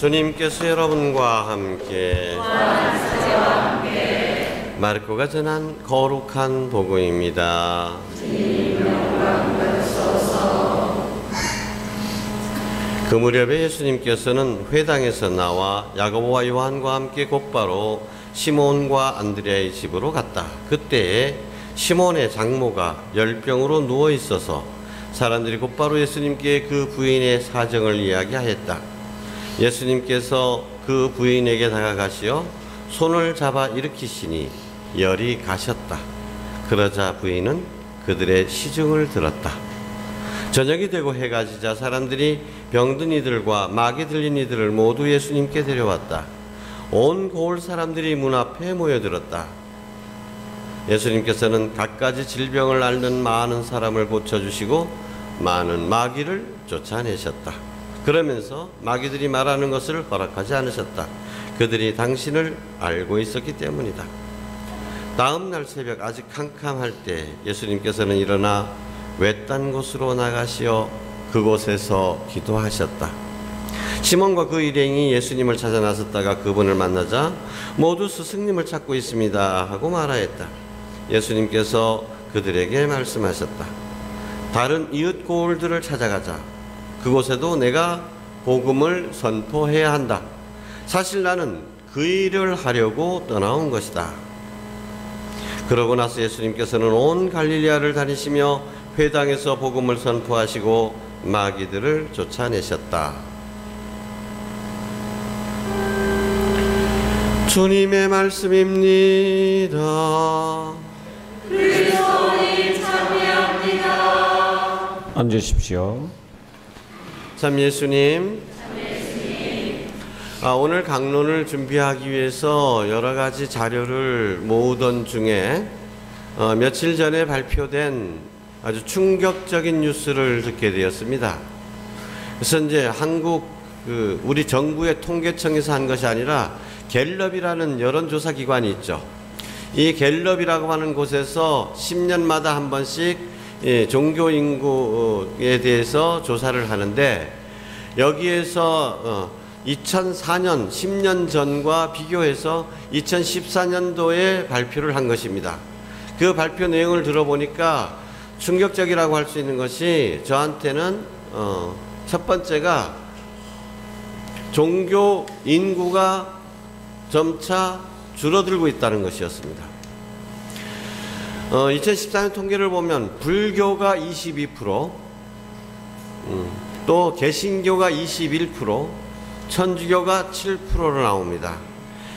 주님께서 여러분과 함께 마르코가 전한 거룩한 복음입니다. 그 무렵에 예수님께서는 회당에서 나와 야고보와 요한과 함께 곧바로 시몬과 안드레아의 집으로 갔다. 그때에 시몬의 장모가 열병으로 누워 있어서 사람들이 곧바로 예수님께 그 부인의 사정을 이야기하였다. 예수님께서 그 부인에게 다가가시어 손을 잡아 일으키시니 열이 가셨다. 그러자 부인은 그들의 시중을 들었다. 저녁이 되고 해가 지자 사람들이 병든 이들과 마귀 들린 이들을 모두 예수님께 데려왔다. 온 고을 사람들이 문 앞에 모여들었다. 예수님께서는 갖가지 질병을 앓는 많은 사람을 고쳐주시고 많은 마귀를 쫓아내셨다. 그러면서 마귀들이 말하는 것을 허락하지 않으셨다. 그들이 당신을 알고 있었기 때문이다. 다음 날 새벽 아직 캄캄할 때 예수님께서는 일어나 외딴 곳으로 나가시어 그곳에서 기도하셨다. 시몬과 그 일행이 예수님을 찾아 나섰다가 그분을 만나자 모두 스승님을 찾고 있습니다 하고 말하였다. 예수님께서 그들에게 말씀하셨다. 다른 이웃 고을들을 찾아가자. 그곳에도 내가 복음을 선포해야 한다. 사실 나는 그 일을 하려고 떠나온 것이다. 그러고 나서 예수님께서는 온 갈릴리아를 다니시며 회당에서 복음을 선포하시고 마귀들을 쫓아내셨다. 주님의 말씀입니다. 그리스도님 찬미합니다. 앉으십시오. 참 예수님, 오늘 강론을 준비하기 위해서 여러 가지 자료를 모으던 중에 며칠 전에 발표된 아주 충격적인 뉴스를 듣게 되었습니다. 그래서 이제 우리 정부의 통계청에서 한 것이 아니라 갤럽이라는 여론조사 기관이 있죠. 이 갤럽이라고 하는 곳에서 10년마다 한 번씩 종교 인구에 대해서 조사를 하는데 여기에서 2004년 10년 전과 비교해서 2014년도에 발표를 한 것입니다. 그 발표 내용을 들어보니까 충격적이라고 할 수 있는 것이 저한테는 첫 번째가 종교 인구가 점차 줄어들고 있다는 것이었습니다. 2014년 통계를 보면 불교가 22%, 또 개신교가 21%, 천주교가 7%로 나옵니다.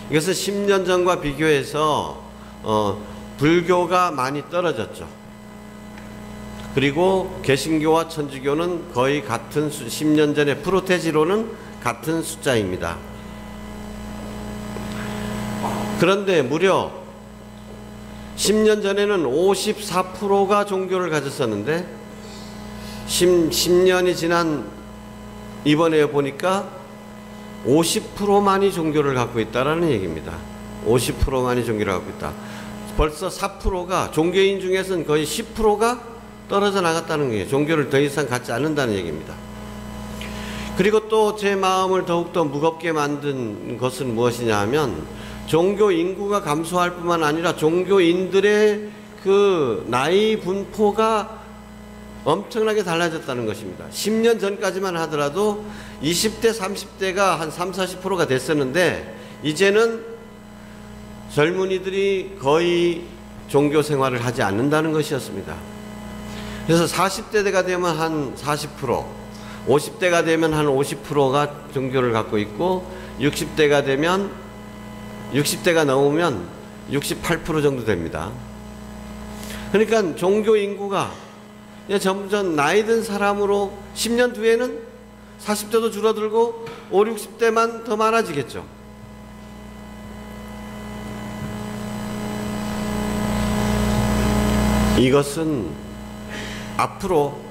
이것은 10년 전과 비교해서 불교가 많이 떨어졌죠. 그리고 개신교와 천주교는 거의 같은 10년 전에 프로테지로는 같은 숫자입니다. 그런데 무려 10년 전에는 54%가 종교를 가졌었는데 10년이 지난 이번에 보니까 50%만이 종교를 갖고 있다라는 얘기입니다. 50%만이 종교를 갖고 있다. 벌써 4%가 종교인 중에서는 거의 10%가 떨어져 나갔다는 거예요. 종교를 더 이상 갖지 않는다는 얘기입니다. 그리고 또 제 마음을 더욱더 무겁게 만든 것은 무엇이냐 하면 종교 인구가 감소할 뿐만 아니라 종교인들의 그 나이 분포가 엄청나게 달라졌다는 것입니다. 10년 전까지만 하더라도 20대, 30대가 한 30, 40%가 됐었는데 이제는 젊은이들이 거의 종교 생활을 하지 않는다는 것이었습니다. 그래서 40대가 되면 한 40%, 50대가 되면 한 50%가 종교를 갖고 있고 60대가 넘으면 68% 정도 됩니다. 그러니까 종교 인구가 점점 나이 든 사람으로 10년 뒤에는 40대도 줄어들고 50, 60대만 더 많아지겠죠. 이것은 앞으로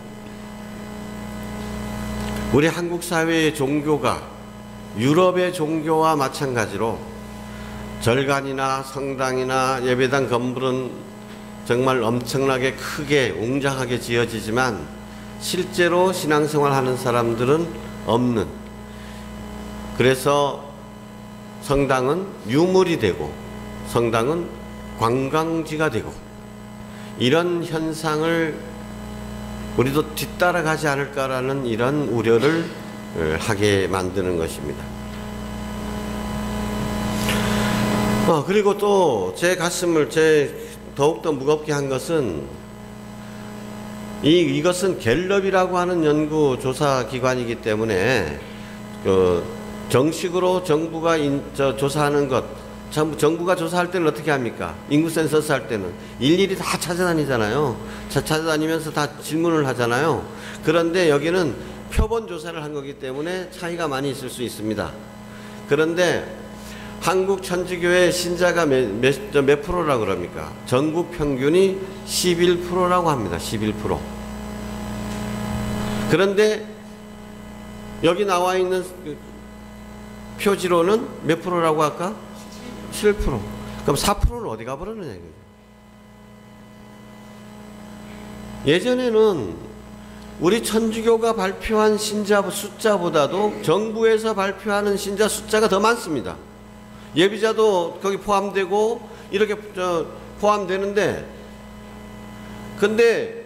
우리 한국 사회의 종교가 유럽의 종교와 마찬가지로 절간이나 성당이나 예배당 건물은 정말 엄청나게 크게 웅장하게 지어지지만 실제로 신앙생활 하는 사람들은 없는 그래서 성당은 유물이 되고 성당은 관광지가 되고 이런 현상을 우리도 뒤따라가지 않을까라는 이런 우려를 하게 만드는 것입니다. 그리고 또 제 가슴을 더욱더 무겁게 한 것은 이것은 갤럽이라고 하는 연구 조사 기관이기 때문에 정식으로 정부가 조사하는 것, 정부가 조사할 때는 어떻게 합니까? 인구 센서스 할 때는 일일이 다 찾아다니잖아요. 찾아다니면서 다 질문을 하잖아요. 그런데 여기는 표본 조사를 한 거기 때문에 차이가 많이 있을 수 있습니다. 그런데 한국 천주교회 신자가 몇 프로라고 그럽니까? 전국 평균이 11%라고 합니다. 11%. 그런데 여기 나와 있는 표지로는 몇 프로라고 할까? 7%. 그럼 4%는 어디 가버렸느냐 이거죠. 예전에는 우리 천주교가 발표한 신자 숫자보다도 정부에서 발표하는 신자 숫자가 더 많습니다. 예비자도 거기 포함되고 이렇게 포함되는데, 근데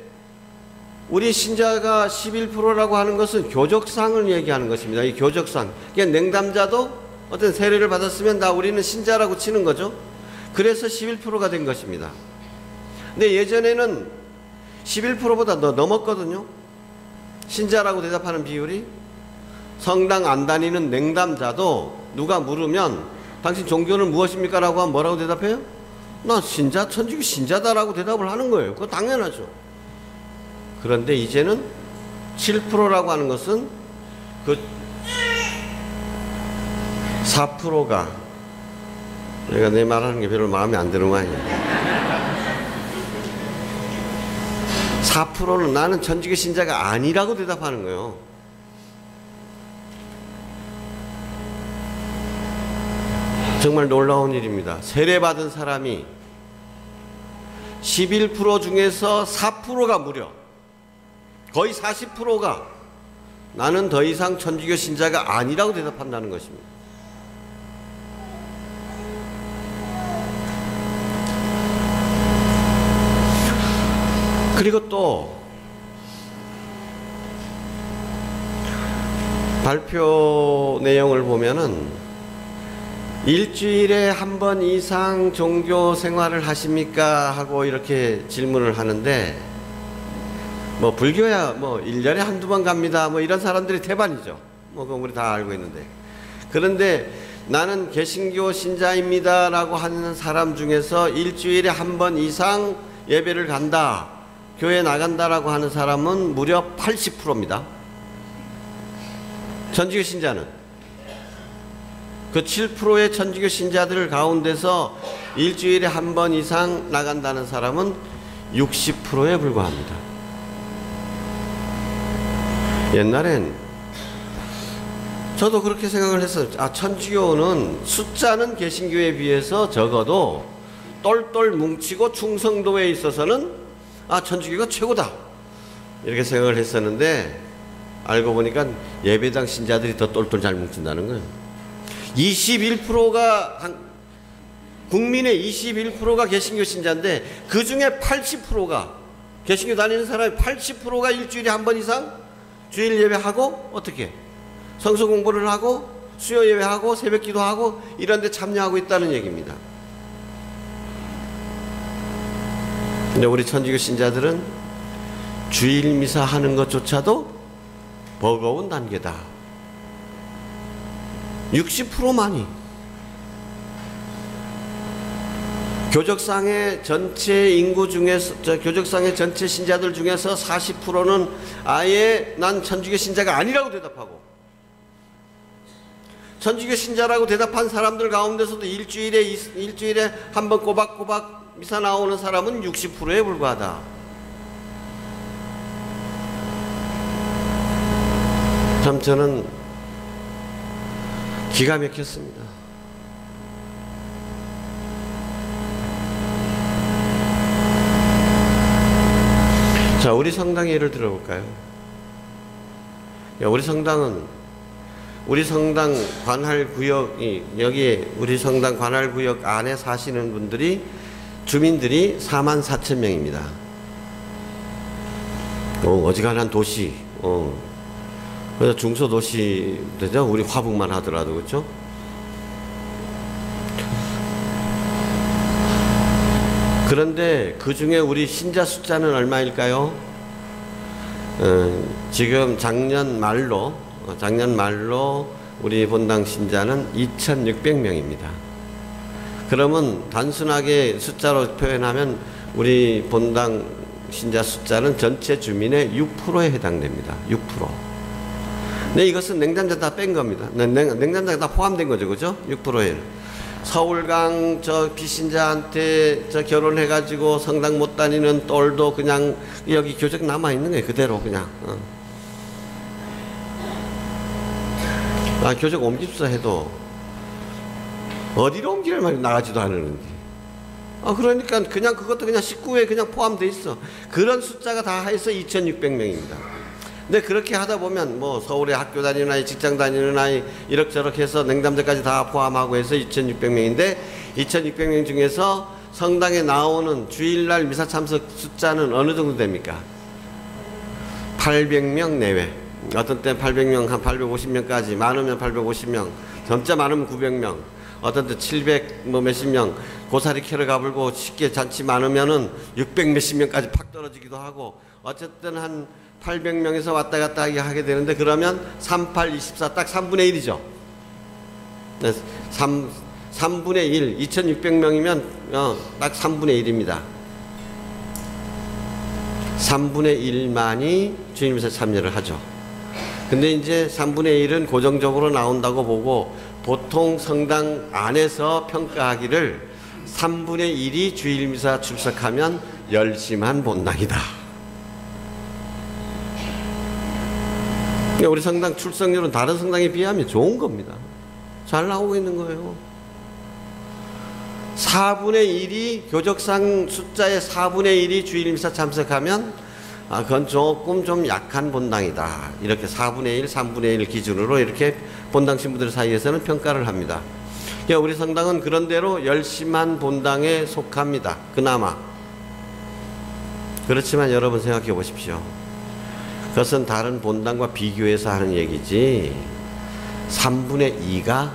우리 신자가 11%라고 하는 것은 교적상을 얘기하는 것입니다. 이 교적상. 그러니까 냉담자도 어떤 세례를 받았으면 우리는 신자라고 치는 거죠. 그래서 11%가 된 것입니다. 근데 예전에는 11%보다 더 넘었거든요. 신자라고 대답하는 비율이. 성당 안 다니는 냉담자도 누가 물으면 당신 종교는 무엇입니까? 라고 하면 뭐라고 대답해요? 나 천주교 신자다라고 대답을 하는 거예요. 그거 당연하죠. 그런데 이제는 7%라고 하는 것은 그 4%가, 내가 내 말하는 게 별로 마음에 안 드는 모양이야. 4%는 나는 천주교 신자가 아니라고 대답하는 거예요. 정말 놀라운 일입니다. 세례받은 사람이 11% 중에서 4%가 무려, 거의 40%가 나는 더 이상 천주교 신자가 아니라고 대답한다는 것입니다. 그리고 또 발표 내용을 보면은 일주일에 한 번 이상 종교 생활을 하십니까? 하고 이렇게 질문을 하는데, 뭐 불교야 뭐 1년에 한두 번 갑니다. 뭐 이런 사람들이 대반이죠. 뭐 그건 우리 다 알고 있는데. 그런데 나는 개신교 신자입니다 라고 하는 사람 중에서 일주일에 한 번 이상 예배를 간다, 교회 나간다라고 하는 사람은 무려 80%입니다. 천주교 신자는 그 7%의 천주교 신자들 가운데서 일주일에 한 번 이상 나간다는 사람은 60%에 불과합니다. 옛날엔 저도 그렇게 생각을 했어요. 천주교는 숫자는 개신교에 비해서 적어도 똘똘 뭉치고 충성도에 있어서는 천주교가 최고다, 이렇게 생각을 했었는데, 알고 보니까 예배당 신자들이 더 똘똘 잘 뭉친다는 거예요. 21%가 국민의 21%가 개신교 신자인데, 그 중에 80%가, 개신교 다니는 사람이 80%가 일주일에 한 번 이상 주일 예배하고, 어떻게 성서 공부를 하고 수요 예배하고 새벽 기도하고 이런 데 참여하고 있다는 얘기입니다. 근데 우리 천주교 신자들은 주일 미사 하는 것조차도 버거운 단계다. 60%만이 교적상의 전체 인구 중에서, 교적상의 전체 신자들 중에서 40%는 아예 난 천주교 신자가 아니라고 대답하고, 천주교 신자라고 대답한 사람들 가운데서도 일주일에 한 번 꼬박꼬박 미사 나오는 사람은 60%에 불과하다. 참 저는 기가 막혔습니다. 자, 우리 성당 예를 들어볼까요? 우리 성당은 우리 성당 관할구역이 여기에 우리 성당 관할구역 안에 사시는 분들이 주민들이 44,000명입니다. 어지간한 도시, 그래서 중소도시 되죠. 우리 화북만 하더라도 그렇죠. 그런데 그 중에 우리 신자 숫자는 얼마일까요? 지금 작년 말로 우리 본당 신자는 2,600명입니다. 그러면 단순하게 숫자로 표현하면 우리 본당 신자 숫자는 전체 주민의 6%에 해당됩니다. 6%. 근데 이것은 냉담자 다 뺀 겁니다. 냉담자가 다 포함된 거죠. 그죠? 6%에. 서울강 저 비신자한테 저 결혼해가지고 성당 못 다니는 똘도 그냥 여기 교적 남아있는 거예요. 그대로 그냥. 교적 옮깁사 해도 어디로 옮기를 말이 나가지도 않으는데. 그러니까 그냥 그것도 그냥 19에 그냥 포함되어 있어. 그런 숫자가 다 해서 2,600명입니다. 근데 그렇게 하다 보면 뭐 서울에 학교 다니는 아이, 직장 다니는 아이 이럭저럭 해서 냉담자까지 다 포함하고 해서 2,600명인데 2,600명 중에서 성당에 나오는 주일날 미사 참석 숫자는 어느 정도 됩니까? 800명 내외. 어떤 때 800명, 한 850명까지, 많으면 850명, 점자 많으면 900명, 어떤 때 700 뭐 몇십 명, 고사리 캐러 가불고 쉽게 잔치 많으면은 600 몇십 명까지 팍 떨어지기도 하고, 어쨌든 한 800명에서 왔다 갔다 하게 되는데, 그러면 38, 24, 딱 3분의 1이죠. 3분의 1, 2,600명이면 딱 3분의 1입니다. 3분의 1만이 주일미사 참여를 하죠. 근데 이제 3분의 1은 고정적으로 나온다고 보고, 보통 성당 안에서 평가하기를 3분의 1이 주일미사 출석하면 열심한 본당이다. 우리 성당 출석률은 다른 성당에 비하면 좋은 겁니다. 잘 나오고 있는 거예요. 4분의 1이 교적상 숫자의 4분의 1이 주일미사 참석하면 그건 조금 좀 약한 본당이다. 이렇게 4분의 1, 3분의 1 기준으로 이렇게 본당 신부들 사이에서는 평가를 합니다. 우리 성당은 그런대로 열심한 본당에 속합니다. 그나마. 그렇지만 여러분 생각해 보십시오. 그것은 다른 본당과 비교해서 하는 얘기지 3분의 2가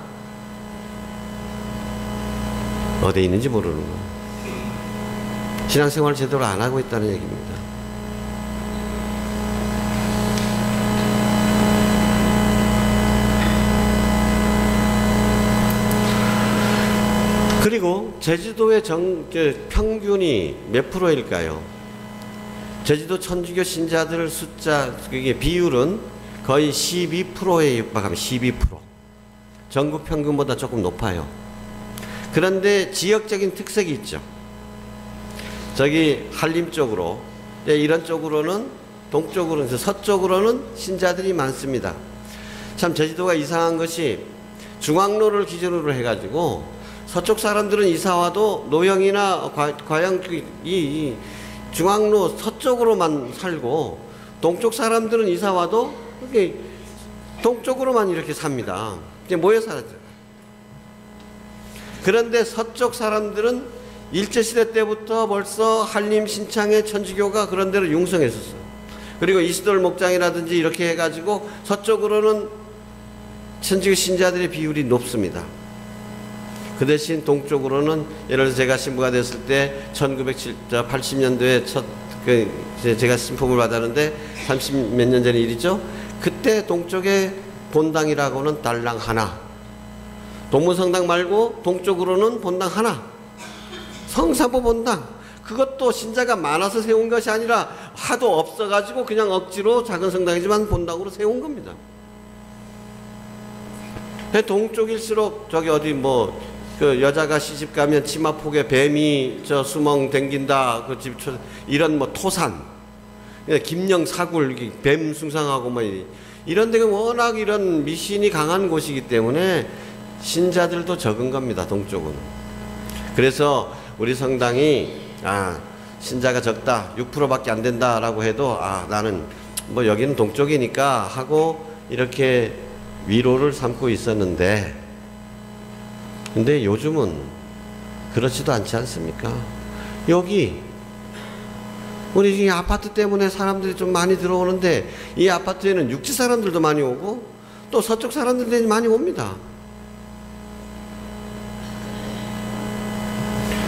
어디에 있는지 모르는 거예요. 신앙생활을 제대로 안 하고 있다는 얘기입니다. 그리고 제주도의 평균이 몇 프로일까요? 제주도 천주교 신자들 숫자, 그게 비율은 거의 12%에 육박하면 12%. 전국 평균보다 조금 높아요. 그런데 지역적인 특색이 있죠. 저기 한림 쪽으로, 이런 쪽으로는, 동쪽으로는, 서쪽으로는 신자들이 많습니다. 참 제주도가 이상한 것이 중앙로를 기준으로 해가지고 서쪽 사람들은 이사와도 노영이나 과양 이 중앙로 서쪽으로만 살고, 동쪽 사람들은 이사와도 이렇게 동쪽으로만 이렇게 삽니다. 이제 모여 살았죠. 그런데 서쪽 사람들은 일제시대 때부터 벌써 한림 신창의 천주교가 그런 데로 융성했었어요. 그리고 이스돌 목장이라든지 이렇게 해가지고 서쪽으로는 천주교 신자들의 비율이 높습니다. 그 대신 동쪽으로는, 예를 들어서 제가 신부가 됐을 때 1980년도에 제가 신품을 받았는데 30 몇 년 전의 일이죠. 그때 동쪽에 본당이라고는 달랑 하나, 동문성당 말고 동쪽으로는 본당 하나, 성사보 본당. 그것도 신자가 많아서 세운 것이 아니라 하도 없어가지고 그냥 억지로 작은 성당이지만 본당으로 세운 겁니다. 동쪽일수록 저기 어디 뭐 그 여자가 시집 가면 치마폭에 뱀이 저 수멍 댕긴다, 그 집 이런 뭐 토산, 김영 사굴 뱀 숭상하고 뭐 이런 데가 워낙 이런 미신이 강한 곳이기 때문에 신자들도 적은 겁니다. 동쪽은. 그래서 우리 성당이 신자가 적다, 6%밖에 안 된다라고 해도 나는 뭐 여기는 동쪽이니까 하고 이렇게 위로를 삼고 있었는데, 근데 요즘은 그렇지도 않지 않습니까? 여기 우리 이 아파트 때문에 사람들이 좀 많이 들어오는데, 이 아파트에는 육지 사람들도 많이 오고 또 서쪽 사람들도 많이 옵니다.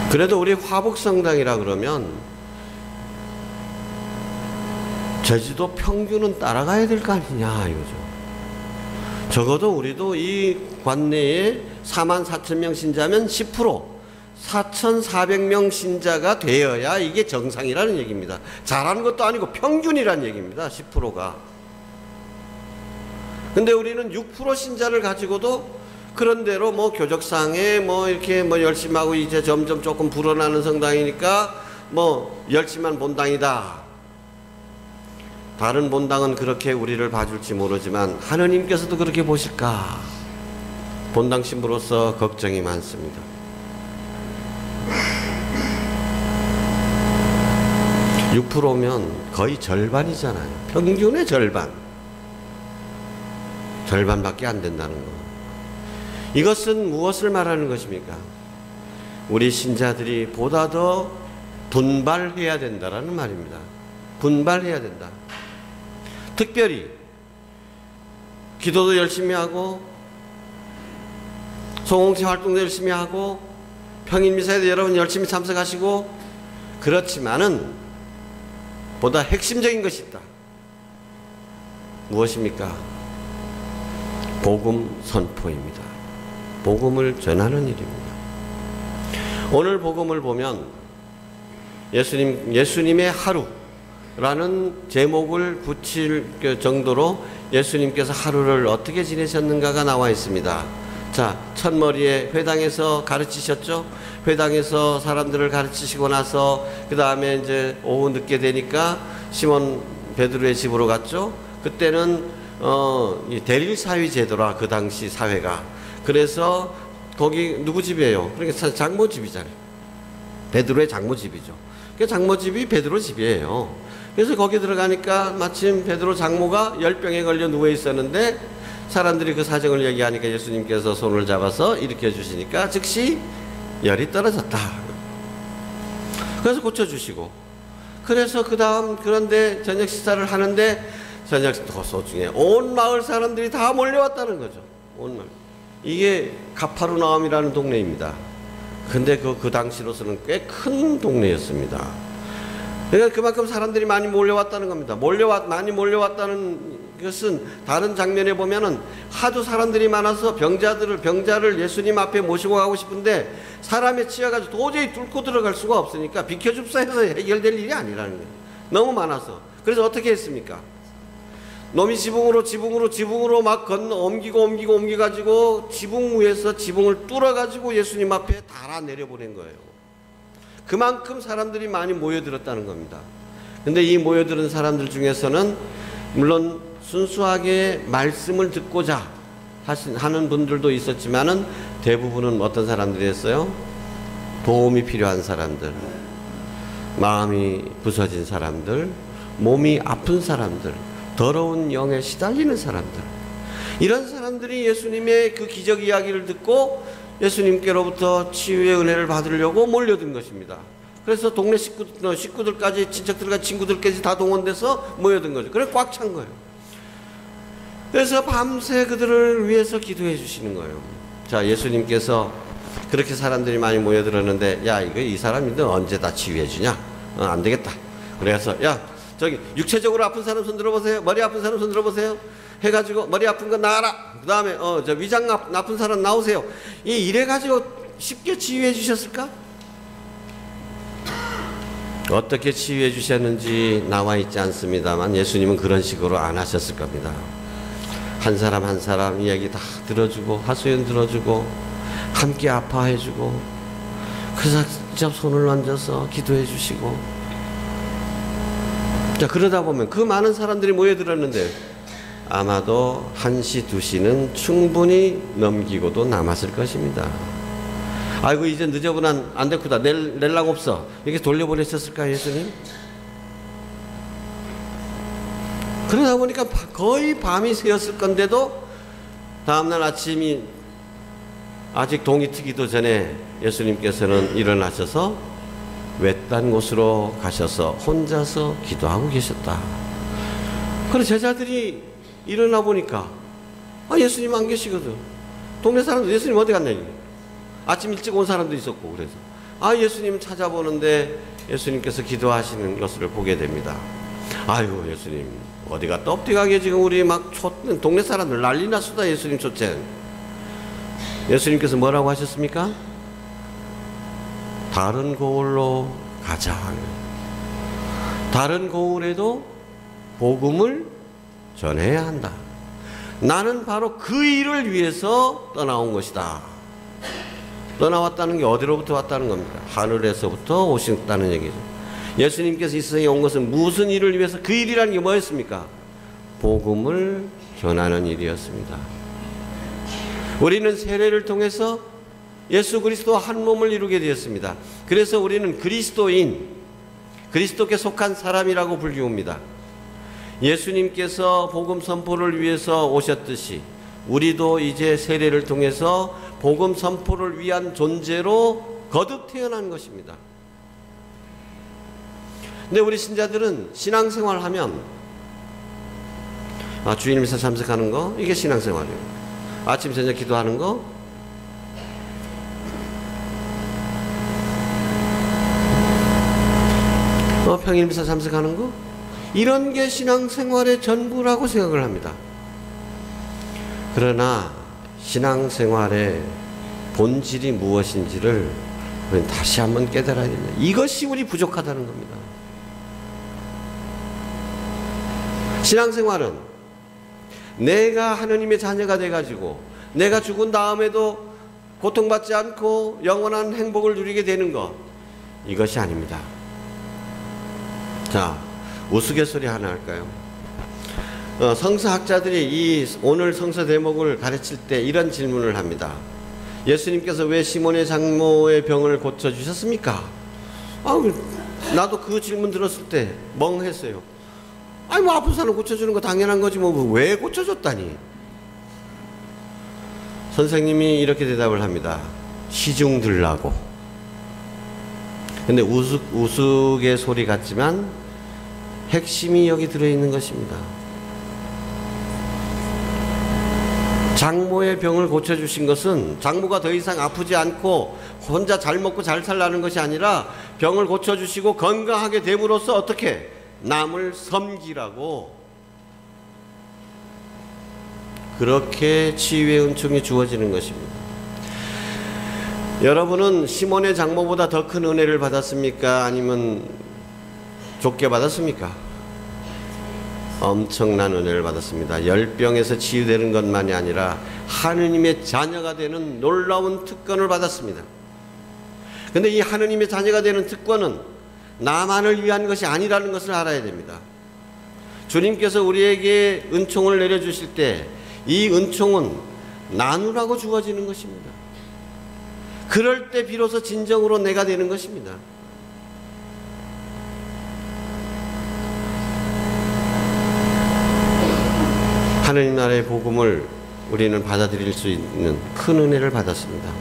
그래도 우리 화북성당이라 그러면 제주도 평균은 따라가야 될 거 아니냐 이거죠. 적어도 우리도 이 관내에 44,000명 신자면 10%, 4,400명 신자가 되어야 이게 정상이라는 얘기입니다. 잘하는 것도 아니고 평균이라는 얘기입니다. 10%가. 근데 우리는 6% 신자를 가지고도 그런 대로 뭐 교적상에 뭐 이렇게 뭐 열심히 하고 이제 점점 조금 불어나는 성당이니까 뭐 열심한 본당이다. 다른 본당은 그렇게 우리를 봐줄지 모르지만 하느님께서도 그렇게 보실까? 본당 신부로서 걱정이 많습니다. (6%면) 거의 절반이잖아요. 평균의 절반. 절반밖에 안 된다는 거. 이것은 무엇을 말하는 것입니까? 우리 신자들이 보다 더 분발해야 된다라는 말입니다. 분발해야 된다. 특별히 기도도 열심히 하고 송홍시 활동도 열심히 하고 평일미사에도 여러분 열심히 참석하시고, 그렇지만은 보다 핵심적인 것이 있다. 무엇입니까? 복음 선포입니다. 복음을 전하는 일입니다. 오늘 복음을 보면 예수님의 하루라는 제목을 붙일 정도로 예수님께서 하루를 어떻게 지내셨는가가 나와 있습니다. 자, 첫머리에 회당에서 가르치셨죠? 회당에서 사람들을 가르치시고 나서 그 다음에 이제 오후 늦게 되니까 시몬 베드로의 집으로 갔죠? 그때는 이 대릴사위 제도라, 그 당시 사회가. 그래서 거기 누구 집이에요? 그러니까 장모 집이잖아요. 베드로의 장모 집이죠. 그 장모 집이 베드로 집이에요. 그래서 거기 들어가니까 마침 베드로 장모가 열병에 걸려 누워 있었는데 사람들이 그 사정을 얘기하니까 예수님께서 손을 잡아서 일으켜 주시니까 즉시 열이 떨어졌다. 그래서 고쳐주시고, 그래서 그 다음 그런데 저녁 식사를 하는데 저녁 도중에 온 마을 사람들이 다 몰려왔다는 거죠. 온 마을. 이게 가파르나움이라는 동네입니다. 근데 그 당시로서는 꽤 큰 동네였습니다. 그러니까 그만큼 사람들이 많이 몰려왔다는 겁니다. 많이 몰려왔다는 것은 다른 장면에 보면은 하도 사람들이 많아서 병자를 예수님 앞에 모시고 가고 싶은데 사람에 치여가지고 도저히 뚫고 들어갈 수가 없으니까 비켜줍사 해서 해결될 일이 아니라는 거예요. 너무 많아서. 그래서 어떻게 했습니까? 놈이 지붕으로 막 옮기가지고 지붕 위에서 지붕을 뚫어가지고 예수님 앞에 달아 내려보낸 거예요. 그만큼 사람들이 많이 모여들었다는 겁니다. 근데 이 모여들은 사람들 중에서는 물론 순수하게 말씀을 듣고자 하는 분들도 있었지만은 대부분은 어떤 사람들이었어요? 도움이 필요한 사람들, 마음이 부서진 사람들, 몸이 아픈 사람들, 더러운 영에 시달리는 사람들, 이런 사람들이 예수님의 그 기적 이야기를 듣고 예수님께로부터 치유의 은혜를 받으려고 몰려든 것입니다. 그래서 동네 식구들까지, 친척들과 친구들까지 다 동원돼서 모여든 거죠. 그래서 꽉 찬 거예요. 그래서 밤새 그들을 위해서 기도해 주시는 거예요. 자, 예수님께서 그렇게 사람들이 많이 모여들었는데, 야, 이 사람인데 언제 다 치유해 주냐? 안 되겠다. 그래서 야, 저기 육체적으로 아픈 사람 손 들어보세요. 머리 아픈 사람 손 들어보세요. 해가지고 머리 아픈 거 나와라. 그 다음에 저 위장 나쁜 사람 나오세요. 이래가지고 쉽게 치유해 주셨을까? 어떻게 치유해 주셨는지 나와 있지 않습니다만 예수님은 그런 식으로 안 하셨을 겁니다. 한 사람 한 사람 이야기 다 들어주고 하소연 들어주고 함께 아파해주고, 그래서 직접 손을 얹어서 기도해 주시고. 자, 그러다 보면 그 많은 사람들이 모여들었는데 아마도 1시, 2시는 충분히 넘기고도 남았을 것입니다. 아이고, 이제 늦어보난 안 됐구나. 낼랑 없어. 이렇게 돌려보내셨을까, 예수님? 그러다 보니까 거의 밤이 새었을 건데도 다음날 아침이 아직 동이 트기도 전에 예수님께서는 일어나셔서 외딴 곳으로 가셔서 혼자서 기도하고 계셨다. 그래서 제자들이 일어나 보니까 예수님 안 계시거든. 동네 사람들 예수님 어디 갔냐. 아침 일찍 온 사람도 있었고. 그래서 예수님 찾아보는데 예수님께서 기도하시는 것을 보게 됩니다. 아이고 예수님 어디 갔다 엎디가게 지금 우리 막 동네 사람들 난리 났수다. 예수님 쫓아. 예수님께서 뭐라고 하셨습니까? 다른 고을로 가자. 다른 고을에도 복음을 전해야 한다. 나는 바로 그 일을 위해서 떠나온 것이다. 떠나왔다는 게 어디로부터 왔다는 겁니까? 하늘에서부터 오셨다는 얘기죠. 예수님께서 이 세상에 온 것은 무슨 일을 위해서, 그 일이라는 게 뭐였습니까? 복음을 전하는 일이었습니다. 우리는 세례를 통해서 예수 그리스도와 한 몸을 이루게 되었습니다. 그래서 우리는 그리스도인, 그리스도께 속한 사람이라고 불리웁니다. 예수님께서 복음 선포를 위해서 오셨듯이 우리도 이제 세례를 통해서 복음 선포를 위한 존재로 거듭 태어난 것입니다. 근데 우리 신자들은 신앙생활 하면 주일 미사 참석하는 거, 이게 신앙생활이에요. 아침 저녁 기도하는 거, 평일 미사 참석하는 거, 이런 게 신앙생활의 전부라고 생각을 합니다. 그러나 신앙생활의 본질이 무엇인지를 우리는 다시 한번 깨달아야 됩니다. 이것이 우리 부족하다는 겁니다. 신앙생활은 내가 하느님의 자녀가 돼가지고 내가 죽은 다음에도 고통받지 않고 영원한 행복을 누리게 되는 것, 이것이 아닙니다. 자, 우스갯소리 하나 할까요? 성서학자들이 오늘 성서 대목을 가르칠 때 이런 질문을 합니다. 예수님께서 왜 시몬의 장모의 병을 고쳐주셨습니까? 나도 그 질문 들었을 때 멍했어요. 아픈 사람 고쳐주는 거 당연한 거지 왜 고쳐줬다니. 선생님이 이렇게 대답을 합니다. 시중 들라고. 근데 우스갯 소리 같지만 핵심이 여기 들어있는 것입니다. 장모의 병을 고쳐주신 것은 장모가 더 이상 아프지 않고 혼자 잘 먹고 잘 살라는 것이 아니라 병을 고쳐주시고 건강하게 됨으로써 어떻게 남을 섬기라고, 그렇게 치유의 은총이 주어지는 것입니다. 여러분은 시몬의 장모보다 더 큰 은혜를 받았습니까? 아니면 좁게 받았습니까? 엄청난 은혜를 받았습니다. 열병에서 치유되는 것만이 아니라 하느님의 자녀가 되는 놀라운 특권을 받았습니다. 그런데 이 하느님의 자녀가 되는 특권은 나만을 위한 것이 아니라는 것을 알아야 됩니다. 주님께서 우리에게 은총을 내려주실 때 이 은총은 나누라고 주어지는 것입니다. 그럴 때 비로소 진정으로 내가 되는 것입니다. 하느님 나라의 복음을 우리는 받아들일 수 있는 큰 은혜를 받았습니다.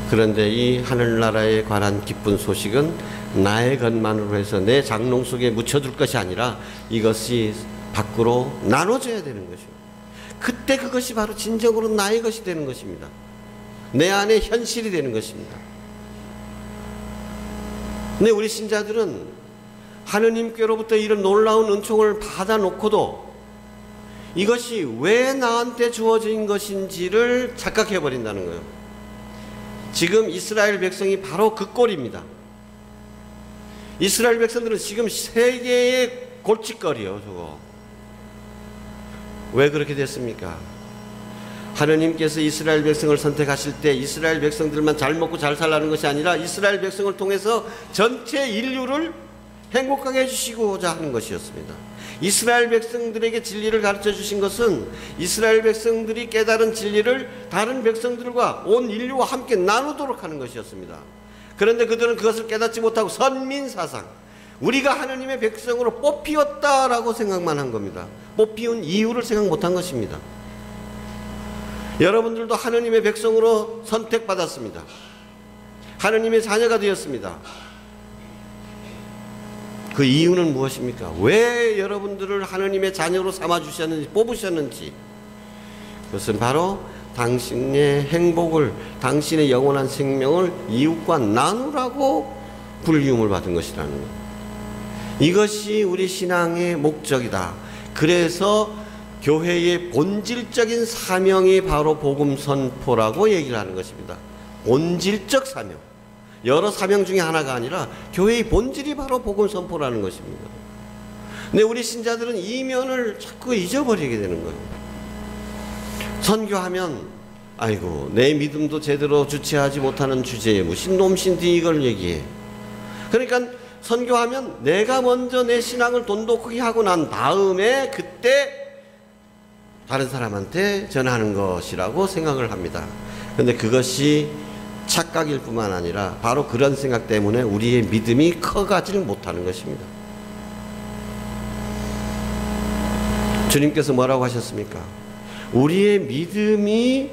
그런데 이 하늘나라에 관한 기쁜 소식은 나의 것만으로 해서 내 장롱 속에 묻혀둘 것이 아니라 이것이 밖으로 나눠져야 되는 것입니다. 그때 그것이 바로 진정으로 나의 것이 되는 것입니다. 내 안에 현실이 되는 것입니다. 근데 우리 신자들은 하느님께로부터 이런 놀라운 은총을 받아놓고도 이것이 왜 나한테 주어진 것인지를 착각해 버린다는 거예요. 지금 이스라엘 백성이 바로 그 꼴입니다. 이스라엘 백성들은 지금 세계의 골칫거리예요. 저거 왜 그렇게 됐습니까? 하느님께서 이스라엘 백성을 선택하실 때 이스라엘 백성들만 잘 먹고 잘 살라는 것이 아니라 이스라엘 백성을 통해서 전체 인류를 행복하게 해주시고자 하는 것이었습니다. 이스라엘 백성들에게 진리를 가르쳐 주신 것은 이스라엘 백성들이 깨달은 진리를 다른 백성들과 온 인류와 함께 나누도록 하는 것이었습니다. 그런데 그들은 그것을 깨닫지 못하고 선민사상, 우리가 하느님의 백성으로 뽑히었다라고 생각만 한 겁니다. 뽑히운 이유를 생각 못한 것입니다. 여러분들도 하느님의 백성으로 선택받았습니다. 하느님의 자녀가 되었습니다. 그 이유는 무엇입니까? 왜 여러분들을 하느님의 자녀로 삼아주셨는지, 뽑으셨는지, 그것은 바로 당신의 행복을, 당신의 영원한 생명을 이웃과 나누라고 불리움을 받은 것이라는 것. 이것이 우리 신앙의 목적이다. 그래서 교회의 본질적인 사명이 바로 복음 선포라고 얘기를 하는 것입니다. 본질적 사명. 여러 사명 중에 하나가 아니라 교회의 본질이 바로 복음 선포라는 것입니다. 근데 우리 신자들은 이 면을 자꾸 잊어버리게 되는 거예요. 선교하면 아이고 내 믿음도 제대로 주체하지 못하는 주제에 뭐 신놈신디 이걸 얘기해. 그러니까 선교하면 내가 먼저 내 신앙을 돈독하게 하고 난 다음에 그때 다른 사람한테 전하는 것이라고 생각을 합니다. 그런데 그것이 착각일 뿐만 아니라 바로 그런 생각 때문에 우리의 믿음이 커가지를 못하는 것입니다. 주님께서 뭐라고 하셨습니까? 우리의 믿음이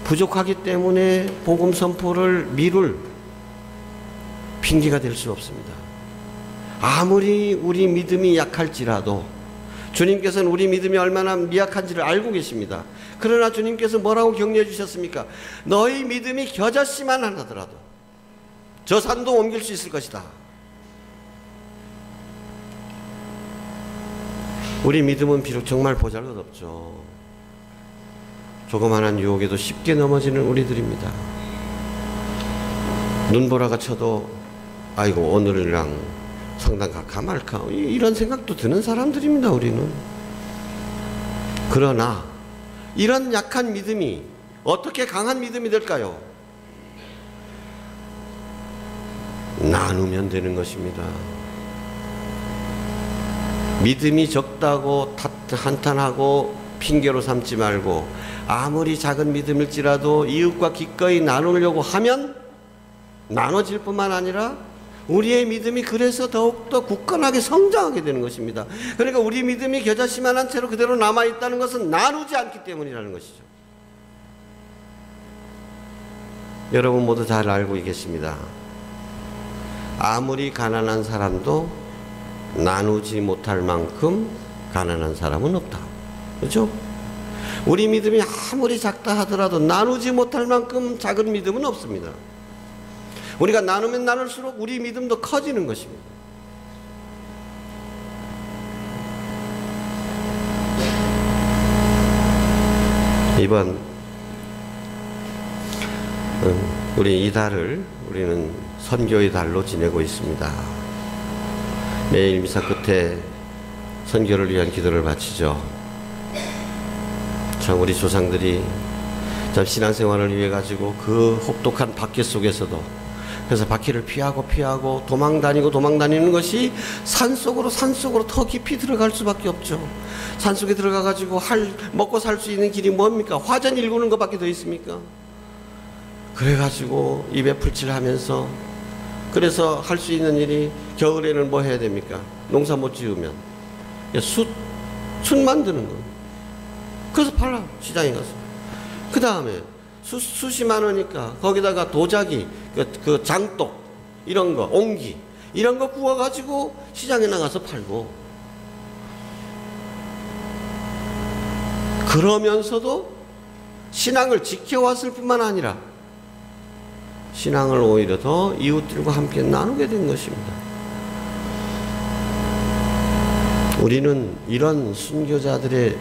부족하기 때문에 복음 선포를 미룰 핑계가 될 수 없습니다. 아무리 우리 믿음이 약할지라도 주님께서는 우리 믿음이 얼마나 미약한지를 알고 계십니다. 그러나 주님께서 뭐라고 격려해 주셨습니까? 너희 믿음이 겨자씨만 하더라도 저 산도 옮길 수 있을 것이다. 우리 믿음은 비록 정말 보잘것없죠. 조그마한 유혹에도 쉽게 넘어지는 우리들입니다. 눈보라가 쳐도 아이고 오늘이랑 성당 갈까 말까 이런 생각도 드는 사람들입니다. 우리는. 그러나 이런 약한 믿음이 어떻게 강한 믿음이 될까요? 나누면 되는 것입니다. 믿음이 적다고 한탄하고 핑계로 삼지 말고 아무리 작은 믿음일지라도 이웃과 기꺼이 나누려고 하면 나눠질 뿐만 아니라 우리의 믿음이 그래서 더욱더 굳건하게 성장하게 되는 것입니다. 그러니까 우리 믿음이 겨자씨만한 채로 그대로 남아있다는 것은 나누지 않기 때문이라는 것이죠. 여러분 모두 잘 알고 계십니다. 아무리 가난한 사람도 나누지 못할 만큼 가난한 사람은 없다. 그렇죠? 우리 믿음이 아무리 작다 하더라도 나누지 못할 만큼 작은 믿음은 없습니다. 우리가 나누면 나눌수록 우리 믿음도 커지는 것입니다. 이번 우리 이달을 우리는 선교의 달로 지내고 있습니다. 매일 미사 끝에 선교를 위한 기도를 바치죠. 참 우리 조상들이 참 신앙생활을 위해 가지고 그 혹독한 박해 속에서도 그래서 바퀴를 피하고 도망다니는 것이 산속으로 더 깊이 들어갈 수밖에 없죠. 산속에 들어가 가지고 먹고 살 수 있는 길이 뭡니까? 화전 일구는 것밖에 더 있습니까? 그래 가지고 입에 풀칠하면서 그래서 할 수 있는 일이 겨울에는 뭐 해야 됩니까? 농사 못 지으면 숯 만드는 거. 그래서 팔아 시장에 가서. 그 다음에 숯이 많으니까 거기다가 도자기, 그 장독 이런 거, 옹기 이런 거 구워가지고 시장에 나가서 팔고. 그러면서도 신앙을 지켜왔을 뿐만 아니라 신앙을 오히려 더 이웃들과 함께 나누게 된 것입니다. 우리는 이런 순교자들의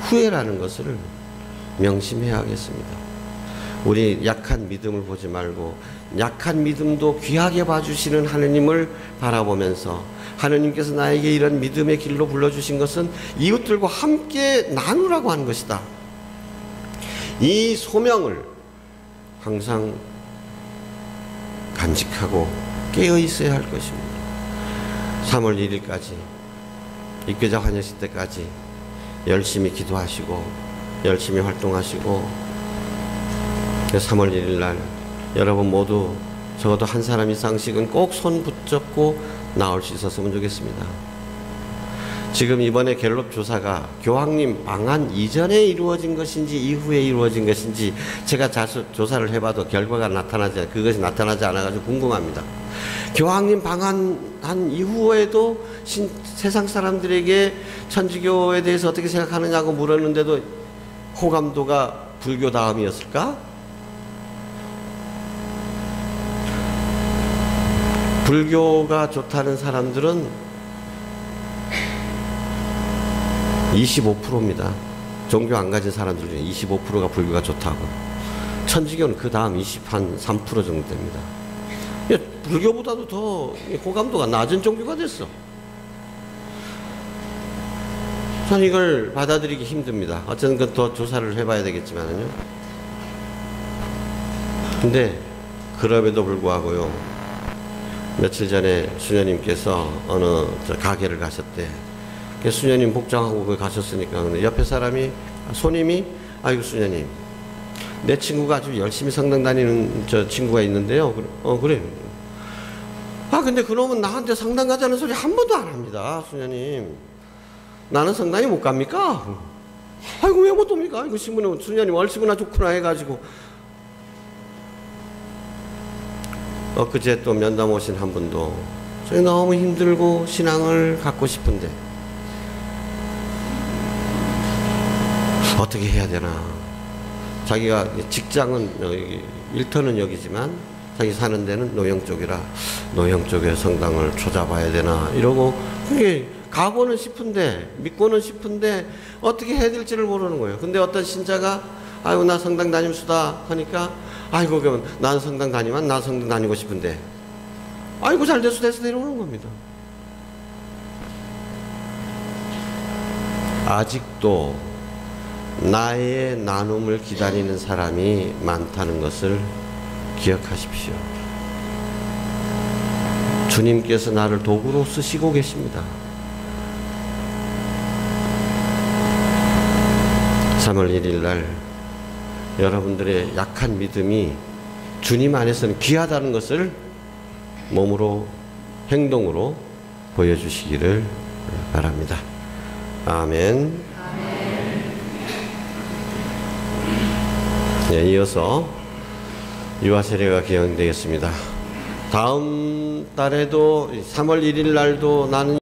후회라는 것을 명심해야 하겠습니다. 우리 약한 믿음을 보지 말고 약한 믿음도 귀하게 봐주시는 하느님을 바라보면서 하느님께서 나에게 이런 믿음의 길로 불러주신 것은 이웃들과 함께 나누라고 하는 것이다. 이 소명을 항상 간직하고 깨어 있어야 할 것입니다. 3월 1일까지 입교자 환영식 때까지 열심히 기도하시고 열심히 활동하시고 3월 1일 날 여러분 모두 적어도 한 사람 이상씩은 꼭 손 붙잡고 나올 수 있었으면 좋겠습니다. 지금 이번에 갤럽 조사가 교황님 방한 이전에 이루어진 것인지 이후에 이루어진 것인지 제가 조사를 해봐도 그것이 나타나지 않아가지고 궁금합니다. 교황님 방한한 이후에도 세상 사람들에게 천주교에 대해서 어떻게 생각하느냐고 물었는데도 호감도가 불교 다음이었을까? 불교가 좋다는 사람들은 25%입니다. 종교 안 가진 사람들 중에 25%가 불교가 좋다고. 천주교는 그 다음 3% 정도 됩니다. 불교보다도 더 호감도가 낮은 종교가 됐어. 전 이걸 받아들이기 힘듭니다. 어쨌든 더 조사를 해봐야 되겠지만요. 근데 그럼에도 불구하고요. 며칠 전에 수녀님께서 어느 가게를 가셨대. 수녀님 복장하고 거기 가셨으니까 옆에 손님이 아이고 수녀님 내 친구가 아주 열심히 성당 다니는 친구가 있는데요. 그래. 근데 그놈은 나한테 성당 가자는 소리 한 번도 안 합니다. 수녀님 나는 성당에 못 갑니까? 아이고 왜 못 옵니까? 이거 신부는 수녀님 얼씨구나 좋구나 해가지고 엊그제 또 면담 오신 한 분도 저희 너무 힘들고 신앙을 갖고 싶은데 어떻게 해야 되나. 자기가 직장은 일터는 여기지만 자기 사는 데는 노영 쪽이라 노영 쪽에 성당을 찾아봐야 되나 이러고 그게 가고는 싶은데 믿고는 싶은데 어떻게 해야 될지를 모르는 거예요. 근데 어떤 신자가 아이고 나 성당 다님수다 하니까 아이고 그러면 난 성당 다니면 나 성당 다니고 싶은데 아이고 잘 돼서 내려오는 겁니다. 아직도 나의 나눔을 기다리는 사람이 많다는 것을 기억하십시오. 주님께서 나를 도구로 쓰시고 계십니다. 3월 1일 날 여러분들의 약한 믿음이 주님 안에서는 귀하다는 것을 몸으로 행동으로 보여주시기를 바랍니다. 아멘. 네, 이어서 유아 세례가 기행되겠습니다. 다음 달에도 3월 1일 날도 나는